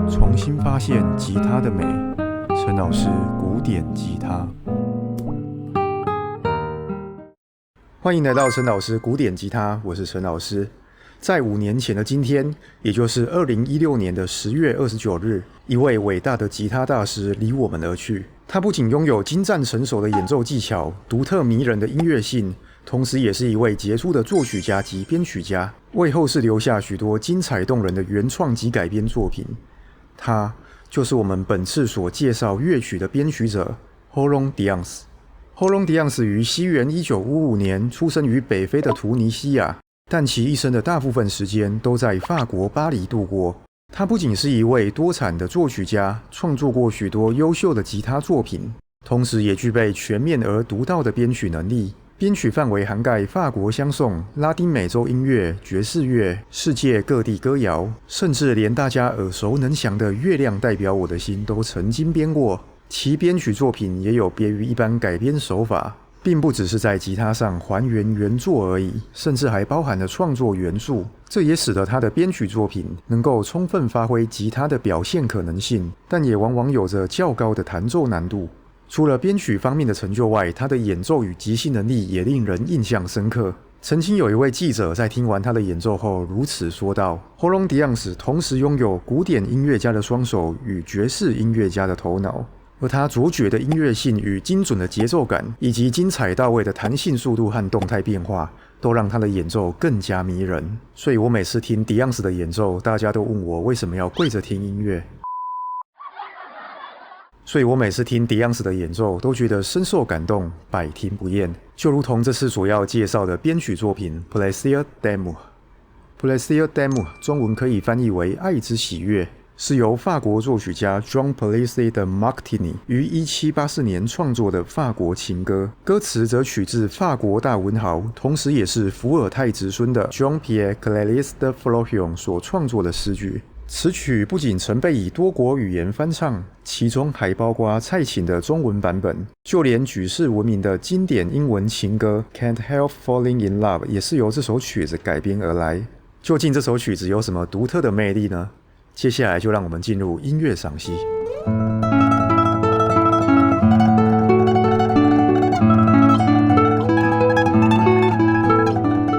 重新发现吉他的美，陈老师古典吉他。欢迎来到陈老师古典吉他，我是陈老师。在5年前的今天，也就是2016年的10月29日，一位伟大的吉他大师离我们而去。他不仅拥有精湛成熟的演奏技巧、独特迷人的音乐性，同时也是一位杰出的作曲家及编曲家，为后世留下许多精彩动人的原创及改编作品。他就是我们本次所介绍乐曲的编曲者 Roland Dyance。Roland Dyance 于西元1955年出生于北非的突尼西亚，但其一生的大部分时间都在法国巴黎度过。他不仅是一位多产的作曲家，创作过许多优秀的吉他作品，同时也具备全面而独到的编曲能力。编曲范围涵盖法国香颂、拉丁美洲音乐、爵士乐、世界各地歌谣，甚至连大家耳熟能详的《月亮代表我的心》都曾经编过。其编曲作品也有别于一般改编手法，并不只是在吉他上还原原作而已，甚至还包含了创作元素。这也使得他的编曲作品能够充分发挥吉他的表现可能性，但也往往有着较高的弹奏难度。除了编曲方面的成就外，他的演奏与即兴能力也令人印象深刻。曾经有一位记者在听完他的演奏后如此说道： Roland Dyance 同时拥有古典音乐家的双手与爵士音乐家的头脑，而他卓绝的音乐性与精准的节奏感，以及精彩到位的弹性速度和动态变化，都让他的演奏更加迷人。所以我每次听 Dyance 的演奏，大家都问我为什么要跪着听音乐。所以我每次听 Dyance 的演奏都觉得深受感动，百听不厌。就如同这次所要介绍的编曲作品 Plaisir d'amour。Plaisir d'amour 中文可以翻译为爱之喜悦，是由法国作曲家 Jean Plaisir de Martigny 于1784年创作的法国情歌，歌词则取自法国大文豪，同时也是伏尔泰子孙的 Jean-Pierre Claris de Florian 所创作的诗句。此曲不仅曾被以多国语言翻唱，其中还包括蔡琴的中文版本，就连举世闻名的经典英文情歌 Can't Help Falling in Love 也是由这首曲子改编而来。究竟这首曲子有什么独特的魅力呢？接下来就让我们进入音乐赏析。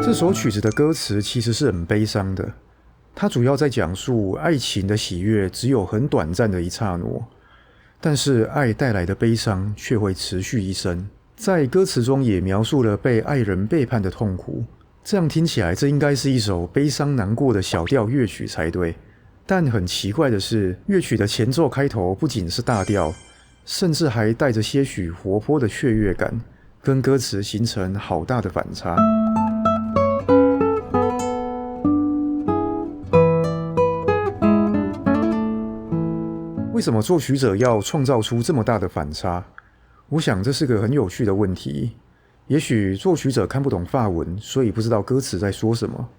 这首曲子的歌词其实是很悲伤的，它主要在讲述爱情的喜悦只有很短暂的一刹那，但是爱带来的悲伤却会持续一生。在歌词中也描述了被爱人背叛的痛苦，这样听起来这应该是一首悲伤难过的小调乐曲才对。但很奇怪的是，乐曲的前奏开头不仅是大调，甚至还带着些许活泼的雀跃感，跟歌词形成好大的反差。为什么作曲者要创造出这么大的反差？我想这是个很有趣的问题。也许作曲者看不懂法文，所以不知道歌词在说什么。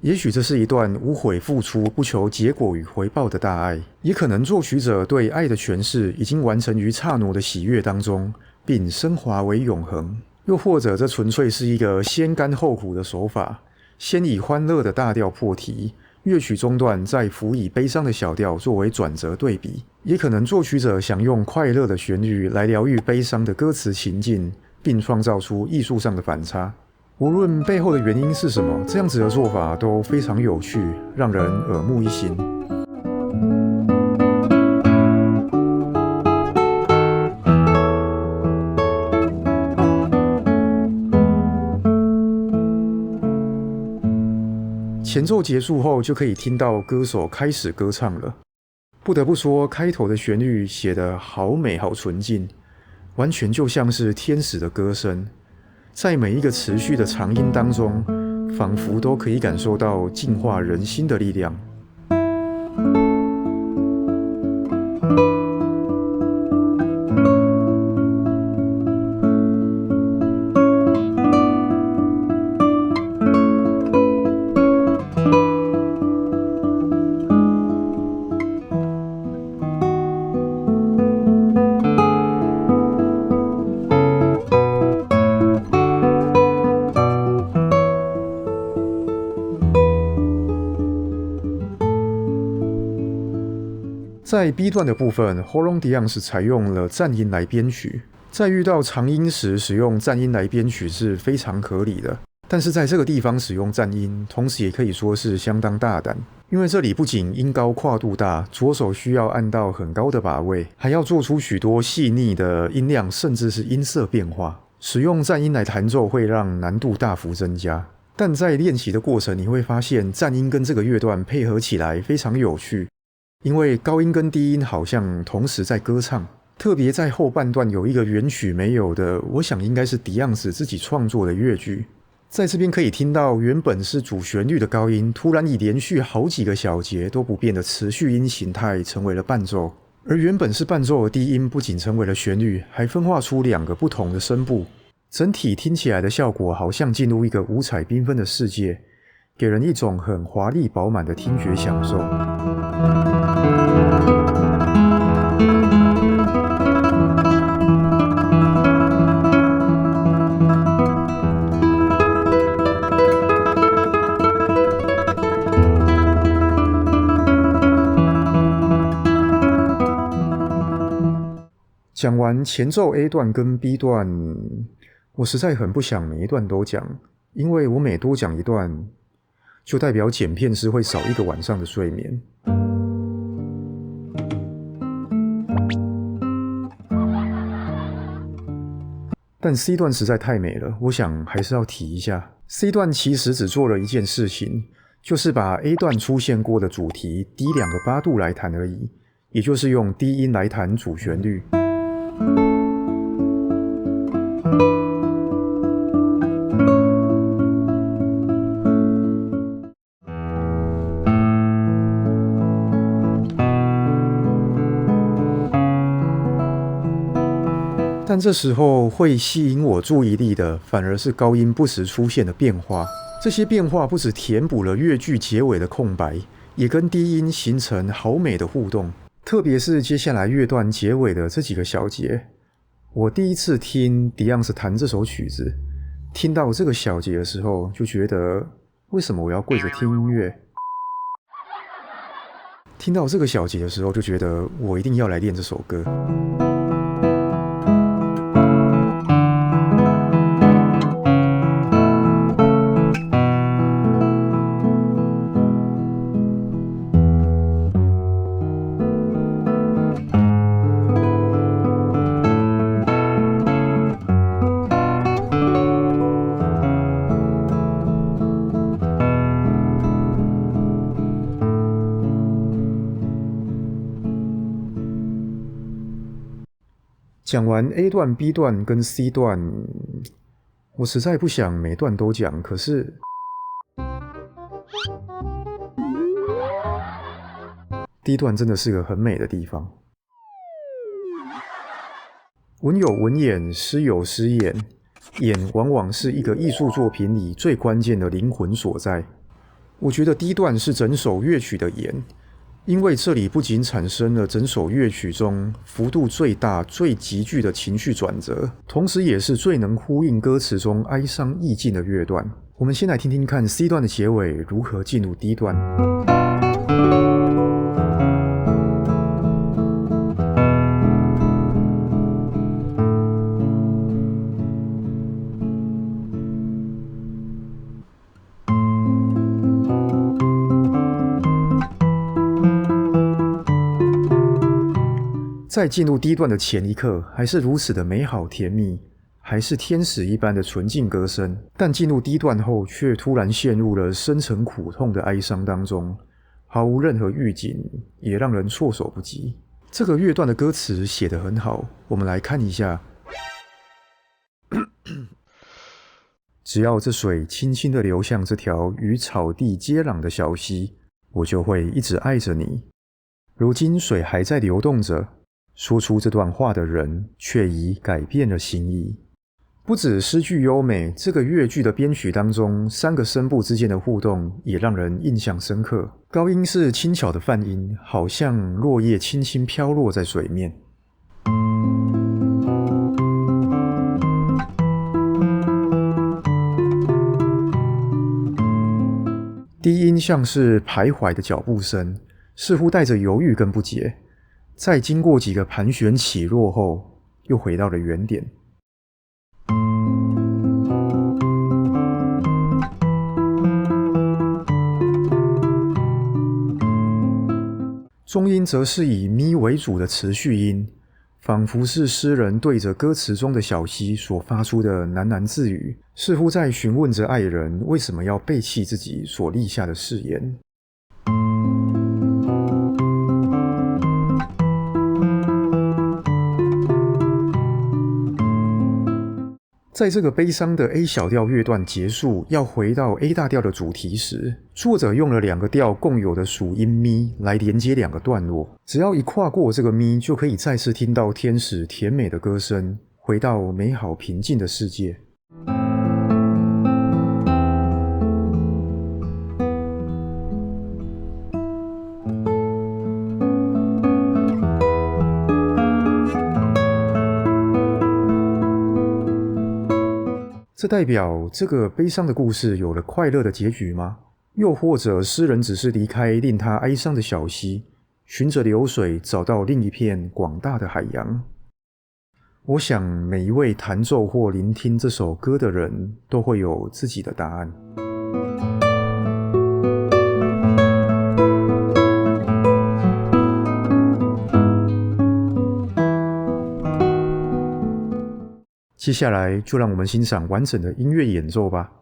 也许这是一段无悔付出、不求结果与回报的大爱，也可能作曲者对爱的诠释已经完成于刹那的喜悦当中，并升华为永恒。又或者这纯粹是一个先甘后苦的手法，先以欢乐的大调破题，乐曲中段再辅以悲伤的小调作为转折对比。也可能作曲者想用快乐的旋律来疗愈悲伤的歌词情境，并创造出艺术上的反差。无论背后的原因是什么，这样子的做法都非常有趣，让人耳目一新。前奏结束后，就可以听到歌手开始歌唱了。不得不说，开头的旋律写得好美好纯净，完全就像是天使的歌声。在每一个持续的长音当中，仿佛都可以感受到净化人心的力量。在 B 段的部分 Horon Diang 采用了战音来编曲，在遇到长音时使用战音来编曲是非常合理的，但是在这个地方使用战音，同时也可以说是相当大胆，因为这里不仅音高跨度大，左手需要按到很高的把位，还要做出许多细腻的音量，甚至是音色变化。使用战音来弹奏会让难度大幅增加，但在练习的过程你会发现战音跟这个乐段配合起来非常有趣，因为高音跟低音好像同时在歌唱，特别在后半段有一个原曲没有的，我想应该是迪昂斯自己创作的乐句。在这边可以听到原本是主旋律的高音突然以连续好几个小节都不变的持续音形态成为了伴奏，而原本是伴奏的低音不仅成为了旋律，还分化出2个不同的声部，整体听起来的效果好像进入一个五彩缤纷的世界，给人一种很华丽饱满的听觉享受。讲完前奏 A 段跟 B 段，我实在很不想每一段都讲，因为我每多讲一段，就代表剪片师会少1个晚上的睡眠。但 C 段实在太美了，我想还是要提一下。C 段其实只做了一件事情，就是把 A 段出现过的主题低2个8度来弹而已，也就是用低音来弹主旋律。但这时候会吸引我注意力的，反而是高音不时出现的变化。这些变化不只填补了乐句结尾的空白，也跟低音形成好美的互动。特别是接下来乐段结尾的这几个小节，我第一次听迪昂斯弹这首曲子，听到这个小节的时候，就觉得为什么我要跪着听音乐？听到这个小节的时候，就觉得我一定要来练这首歌。讲完 A 段、B 段跟 C 段，我实在不想每段都讲，可是D 段真的是个很美的地方。文有文眼，诗有诗眼，眼往往是一个艺术作品里最关键的灵魂所在。我觉得 D 段是整首乐曲的眼，因为这里不仅产生了整首乐曲中幅度最大、最急剧的情绪转折，同时也是最能呼应歌词中哀伤意境的乐段。我们先来听听看 C 段的结尾如何进入 D 段。在进入D段的前一刻，还是如此的美好甜蜜，还是天使一般的纯净歌声，但进入D段后，却突然陷入了深沉苦痛的哀伤当中，毫无任何预警，也让人措手不及。这个乐段的歌词写得很好，我们来看一下。只要这水轻轻地流向这条与草地接壤的小溪，我就会一直爱着你。如今水还在流动着，说出这段话的人却已改变了心意。不止诗句优美，这个乐句的编曲当中3个声部之间的互动也让人印象深刻。高音是轻巧的泛音，好像落叶轻轻飘落在水面。低音像是徘徊的脚步声，似乎带着犹豫跟不解。在经过几个盘旋起落后，又回到了原点。中音则是以咪为主的持续音，仿佛是诗人对着歌词中的小溪所发出的喃喃自语，似乎在询问着爱人为什么要背弃自己所立下的誓言。在这个悲伤的 A 小调乐段结束，要回到 A 大调的主题时，作者用了2个调共有的属音咪来连接2个段落。只要一跨过这个咪，就可以再次听到天使甜美的歌声，回到美好平静的世界。这代表这个悲伤的故事有了快乐的结局吗？又或者诗人只是离开令他哀伤的小溪，循着流水找到另一片广大的海洋？我想每一位弹奏或聆听这首歌的人都会有自己的答案。接下来就让我们欣赏完整的音乐演奏吧。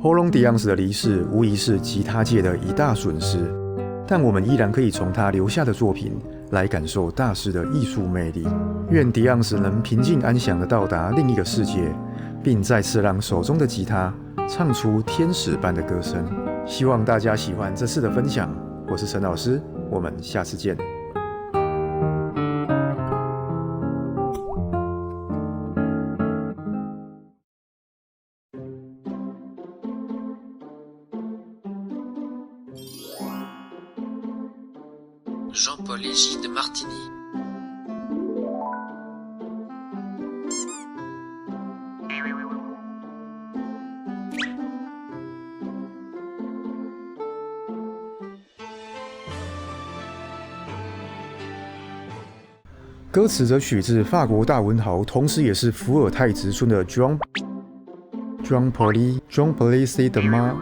喉咙迪昂斯的离世无疑是吉他界的一大损失，但我们依然可以从他留下的作品来感受大师的艺术魅力。愿迪昂斯能平静安详地到达另一个世界，并再次让手中的吉他唱出天使般的歌声。希望大家喜欢这次的分享，我是陈老师，我们下次见。Jean-Paul et Gilles Martini. 歌词则取自法国大文豪，同时也是伏尔泰子孙的 Jean Paul Sartre。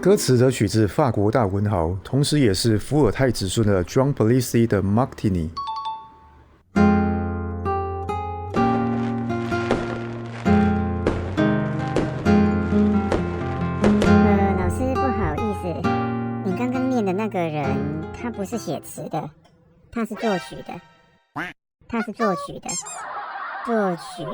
歌词则取自法国大文豪，同时也是伏尔泰子孙的 Jean Paul Sartre。老师不好意思，你刚刚念的那个人，他不是写词的，他是作曲的，作曲的。